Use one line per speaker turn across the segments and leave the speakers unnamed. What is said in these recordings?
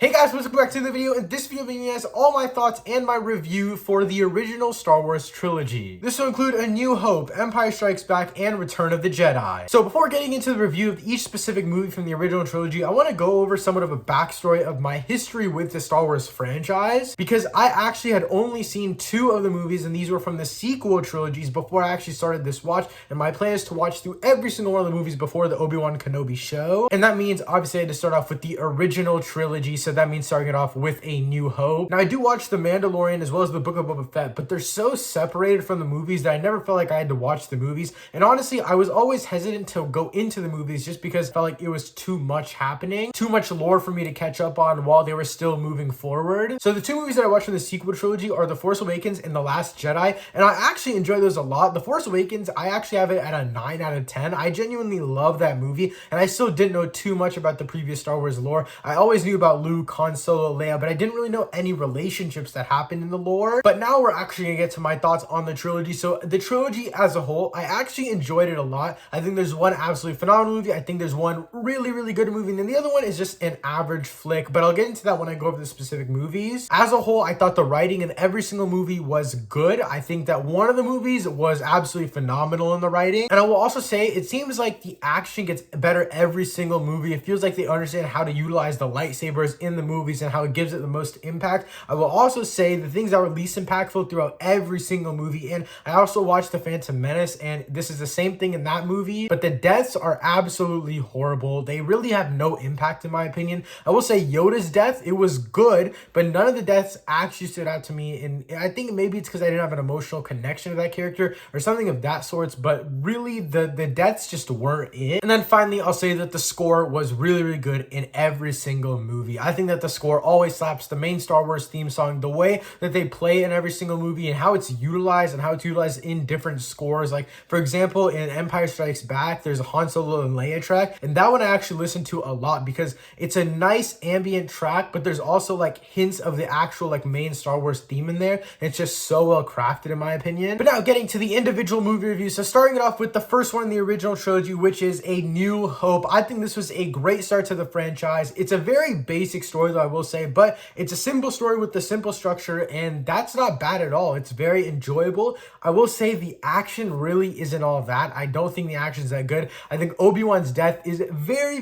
Hey guys, welcome back to the video. In this video, I'm has all my thoughts and my review for the original Star Wars trilogy. This will include A New Hope, Empire Strikes Back, and Return of the Jedi. So before getting into the review of each specific movie from the original trilogy, I want to go over somewhat of a backstory of my history with the Star Wars franchise, because I actually had only seen two of the movies, and these were from the sequel trilogies before I actually started this watch, and my plan is to watch through every single one of the movies before the Obi-Wan Kenobi show. And that means, obviously, I had to start off with the original trilogy, so that means starting it off with A New Hope. Now, I do watch The Mandalorian as well as the Book of Boba Fett, but they're so separated from the movies that I never felt like I had to watch the movies. And honestly, I was always hesitant to go into the movies just because I felt like it was too much happening, too much lore for me to catch up on while they were still moving forward. So the two movies that I watched from the sequel trilogy are The Force Awakens and The Last Jedi, and I actually enjoy those a lot. The Force Awakens, I actually have it at a 9 out of 10. I genuinely love that movie, and I still didn't know too much about the previous Star Wars lore. I always knew about Luke, Han Solo, Leia, but I didn't really know any relationships that happened in the lore. But now we're actually gonna get to my thoughts on the trilogy. So the trilogy as a whole, I actually enjoyed it a lot. I think there's one absolutely phenomenal movie. I think there's one really good movie, and then the other one is just an average flick, but I'll get into that when I go over the specific movies. As a whole, I thought the writing in every single movie was good. I think that one of the movies was absolutely phenomenal in the writing, and I will also say it seems like the action gets better every single movie. It feels like they understand how to utilize the lightsabers in the movies and how it gives it the most impact. I will also say the things that were least impactful throughout every single movie, and I also watched The Phantom Menace, and this is the same thing in that movie, but the deaths are absolutely horrible. They really have no impact in my opinion. I will say Yoda's death, it was good, but none of the deaths actually stood out to me, and I think maybe it's because I didn't have an emotional connection to that character or something of that sorts, but really the deaths just weren't it. And then finally, I'll say that the score was really good in every single movie. I think that the score always slaps. The main Star Wars theme song, the way that they play in every single movie and how it's utilized in different scores. Like, for example, in Empire Strikes Back, there's a Han Solo and Leia track, and that one I actually listen to a lot because it's a nice ambient track, but there's also like hints of the actual like main Star Wars theme in there. And it's just so well crafted in my opinion. But now getting to the individual movie reviews. So starting it off with the first one in the original trilogy, which is A New Hope. I think this was a great start to the franchise. It's a very basic story though, I will say, but it's a simple story with the simple structure, and that's not bad at all. It's very enjoyable. I will say the action really isn't all that. I don't think the action's that good. I think Obi-Wan's death is very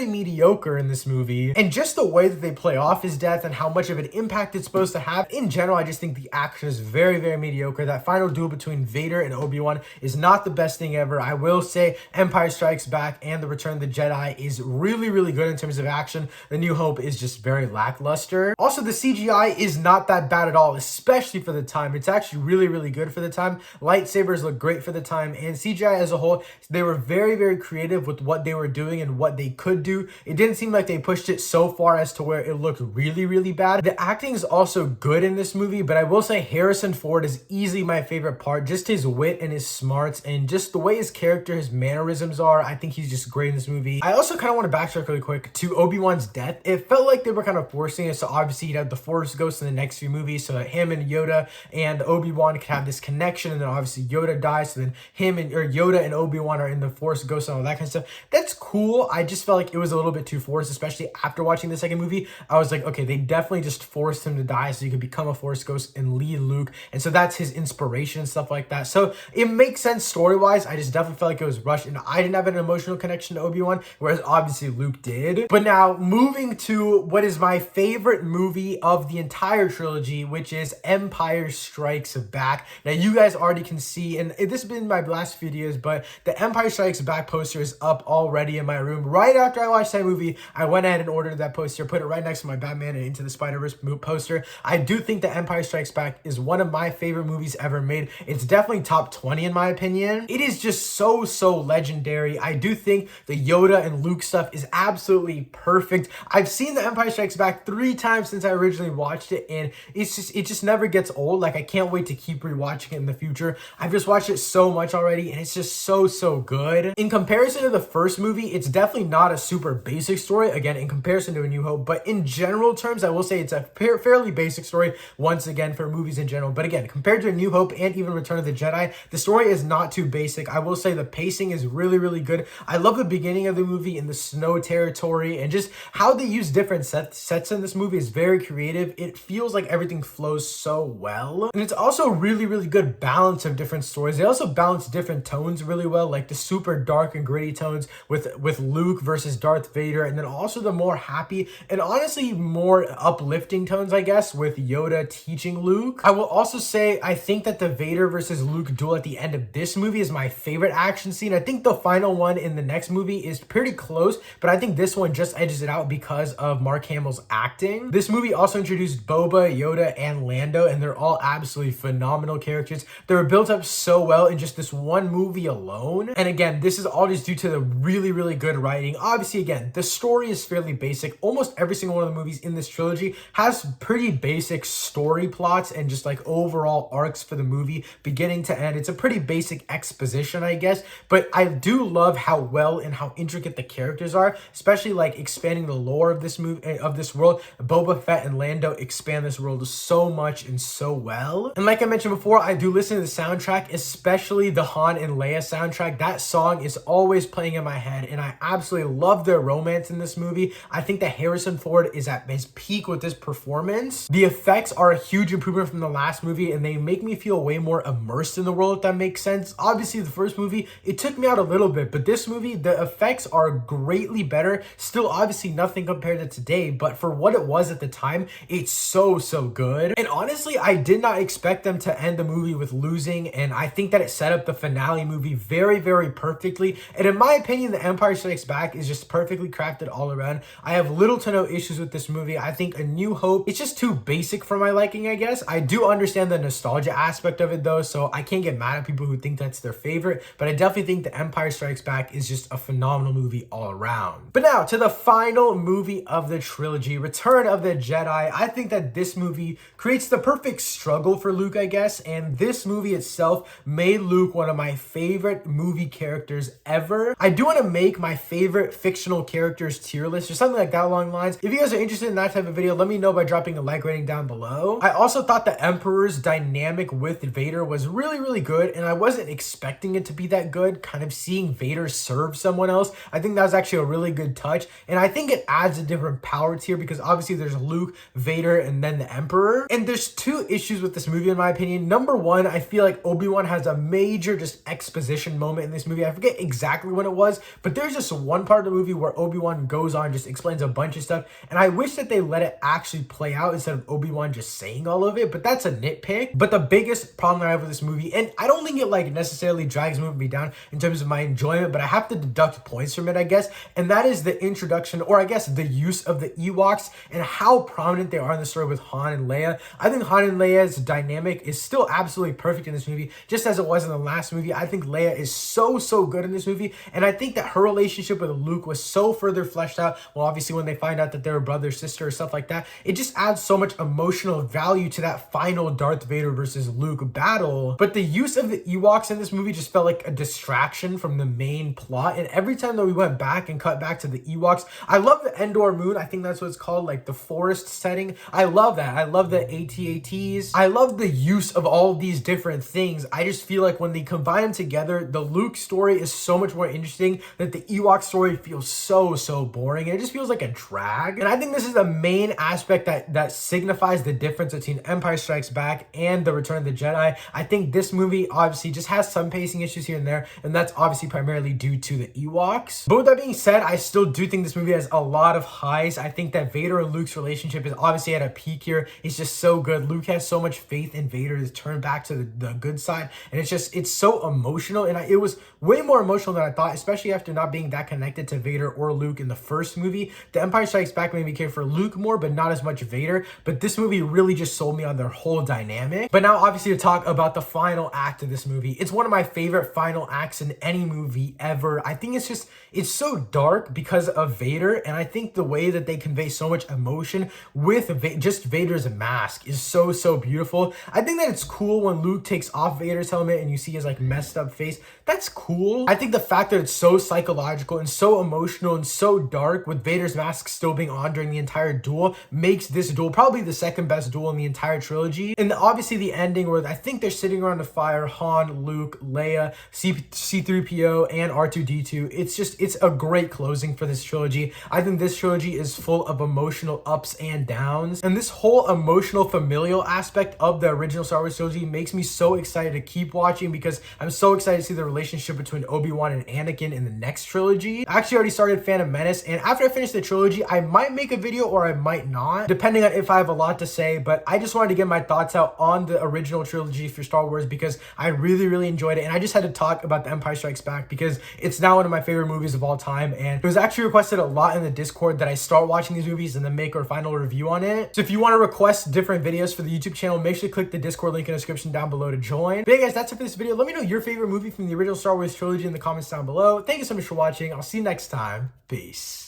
mediocre in this movie, and just the way that they play off his death and how much of an impact it's supposed to have in general, I just think the action is very mediocre. That final duel between Vader and Obi-Wan is not the best thing ever. I will say Empire Strikes Back and The Return of the Jedi is really good in terms of action. The New Hope is just very lackluster. Also, the CGI is not that bad at all, especially for the time. It's actually really good for the time. Lightsabers look great for the time, and CGI as a whole, they were very creative with what they were doing and what they could do. It didn't seem like they pushed it so far as to where it looked really bad. The acting is also good in this movie, but I will say Harrison Ford is easily my favorite part. Just his wit and his smarts and just the way his character, his mannerisms are. I think he's just great in this movie. I also kind of want to backtrack really quick to Obi-Wan's death. It felt like they were kind of forcing it, so obviously you'd have the Force Ghost in the next few movies, so that him and Yoda and Obi-Wan could have this connection, and then obviously Yoda dies, so then Yoda and Obi-Wan are in the Force Ghost and all that kind of stuff. That's cool. I just felt like it was a little bit too forced, especially after watching the second movie. I was like, okay, they definitely just forced him to die so he could become a Force Ghost and lead Luke, and so that's his inspiration and stuff like that. So it makes sense story-wise. I just definitely felt like it was rushed, and I didn't have an emotional connection to Obi-Wan, whereas obviously Luke did. But now moving to what is my favorite movie of the entire trilogy, which is Empire Strikes Back. Now you guys already can see, and this has been my last videos, but the Empire Strikes Back poster is up already in my room. Right after I watched that movie, I went ahead and ordered that poster, put it right next to my Batman and Into the Spider-Verse poster. I do think that Empire Strikes Back is one of my favorite movies ever made. It's definitely top 20 in my opinion. It is just so legendary. I do think the Yoda and Luke stuff is absolutely perfect. I've seen the Empire Strikes Back 3 times since I originally watched it, and it just never gets old. Like, I can't wait to keep rewatching it in the future. I've just watched it so much already, and it's just so good. In comparison to the first movie, it's definitely not a super basic story, again, in comparison to A New Hope, but in general terms, I will say it's a fairly basic story, once again, for movies in general. But again, compared to A New Hope and even Return of the Jedi, the story is not too basic. I will say the pacing is really good. I love the beginning of the movie in the snow territory, and just how they use different sets in this movie is very creative. It feels like everything flows so well. And it's also really, really good balance of different stories. They also balance different tones really well, like the super dark and gritty tones with Luke versus Darth Vader, and then also the more happy and honestly more uplifting tones, I guess, with Yoda teaching Luke. I will also say I think that the Vader versus Luke duel at the end of this movie is my favorite action scene. I think the final one in the next movie is pretty close, but I think this one just edges it out because of Mark Hamill's acting. This movie also introduced Boba, Yoda, and Lando, and they're all absolutely phenomenal characters. They were built up so well in just this one movie alone. And again, this is all just due to the really, really good writing. Obviously, again, the story is fairly basic. Almost every single one of the movies in this trilogy has pretty basic story plots and just like overall arcs for the movie, beginning to end. It's a pretty basic exposition, I guess, but I do love how well and how intricate the characters are, especially like expanding the lore of this movie, of this world. Boba Fett and Lando expand this world so much and so well. And like I mentioned before, I do listen to the soundtrack, especially the Han and Leia soundtrack. That song is always playing in my head, and I absolutely love their romance in this movie. I think that Harrison Ford is at his peak with this performance. The effects are a huge improvement from the last movie, and they make me feel way more immersed in the world, if that makes sense. Obviously, the first movie, it took me out a little bit, but this movie, the effects are greatly better. Still, obviously, nothing compared to today, but for what it was at the time, it's so good. And honestly, I did not expect them to end the movie with losing, and I think that it set up the finale movie very, very perfectly. And in my opinion, The Empire Strikes Back is just perfectly crafted all around. I have little to no issues with this movie. I think A New Hope, it's just too basic for my liking, I guess. I do understand the nostalgia aspect of it though, so I can't get mad at people who think that's their favorite, but I definitely think The Empire Strikes Back is just a phenomenal movie all around. But now to the final movie of the trilogy, Return of the Jedi. I think that this movie creates the perfect struggle for Luke, I guess, and this movie itself made Luke one of my favorite movie characters ever. I do want to make my favorite fictional characters tier list or something like that along the lines. If you guys are interested in that type of video, let me know by dropping a like rating down below. I also thought the Emperor's dynamic with Vader was really, really good, and I wasn't expecting it to be that good. Kind of seeing Vader serve someone else, I think that was actually a really good touch, and I think it adds a different power tier because obviously there's Luke, Vader, and then the Emperor. And there's two issues with this movie in my opinion. Number one, I feel like Obi-Wan has a major just exposition moment in this movie. I forget exactly when it was, but there's just one part of the movie where Obi-Wan goes on and just explains a bunch of stuff, and I wish that they let it actually play out instead of Obi-Wan just saying all of it, but that's a nitpick. But the biggest problem that I have with this movie, and I don't think it like necessarily drags the movie down in terms of my enjoyment, but I have to deduct points from it, I guess, and that is the introduction, or I guess the use of the Ewoks and how prominent they are in the story with Han and Leia. I think Han and Leia's dynamic is still absolutely perfect in this movie, just as it was in the last movie. I think Leia is so good in this movie, and I think that her relationship with Luke was so further fleshed out. Well, obviously when they find out that they're brother, sister, or stuff like that, it just adds so much emotional value to that final Darth Vader versus Luke battle. But the use of the Ewoks in this movie just felt like a distraction from the main plot, and every time that we went back and cut back to the Ewoks, I love the Endor moon, I think that's what it's called, like the forest setting. I love that. I love the AT-ATs. I love the use of all of these different things. I just feel like when they combine them together, the Luke story is so much more interesting that the Ewok story feels so boring, and it just feels like a drag. And I think this is the main aspect that signifies the difference between Empire Strikes Back and The Return of the Jedi. I think this movie obviously just has some pacing issues here and there, and that's obviously primarily due to the Ewoks. But with that being said, I still do think this movie has a lot of highs. I think that Vader and Luke's relationship is obviously at a peak here. It's just so good. Luke has so much faith in Vader to turn back to the good side, and it's so emotional, and it was way more emotional than I thought, especially after not being that connected to Vader or Luke in the first movie. The Empire Strikes Back made me care for Luke more, but not as much Vader. But this movie really just sold me on their whole dynamic. But now obviously to talk about the final act of this movie. It's one of my favorite final acts in any movie ever. I think it's so dark because of Vader, and I think the way that they convey so much emotion with just Vader's mask is so beautiful. I think that it's cool when Luke takes off Vader's helmet and you see his like messed up face. That's cool. I think the fact that it's so psychological and so emotional and so dark with Vader's mask still being on during the entire duel makes this duel probably the second best duel in the entire trilogy. And obviously the ending where I think they're sitting around the fire, Han, Luke, Leia, C3PO, and R2-D2. It's a great closing for this trilogy. I think this trilogy trilogy is full of emotional ups and downs, and this whole emotional familial aspect of the original Star Wars trilogy makes me so excited to keep watching, because I'm so excited to see the relationship between Obi-Wan and Anakin in the next trilogy. I actually already started Phantom Menace, and after I finish the trilogy, I might make a video or I might not, depending on if I have a lot to say. But I just wanted to get my thoughts out on the original trilogy for Star Wars because I really enjoyed it, and I just had to talk about The Empire Strikes Back because it's now one of my favorite movies of all time, and it was actually requested a lot in the Discord that I start watching these movies and then make our final review on it. So if you want to request different videos for the YouTube channel, make sure to click the Discord link in the description down below to join. But yeah guys, that's it for this video. Let me know your favorite movie from the original Star Wars trilogy in the comments down below. Thank you so much for watching. I'll see you next time. Peace.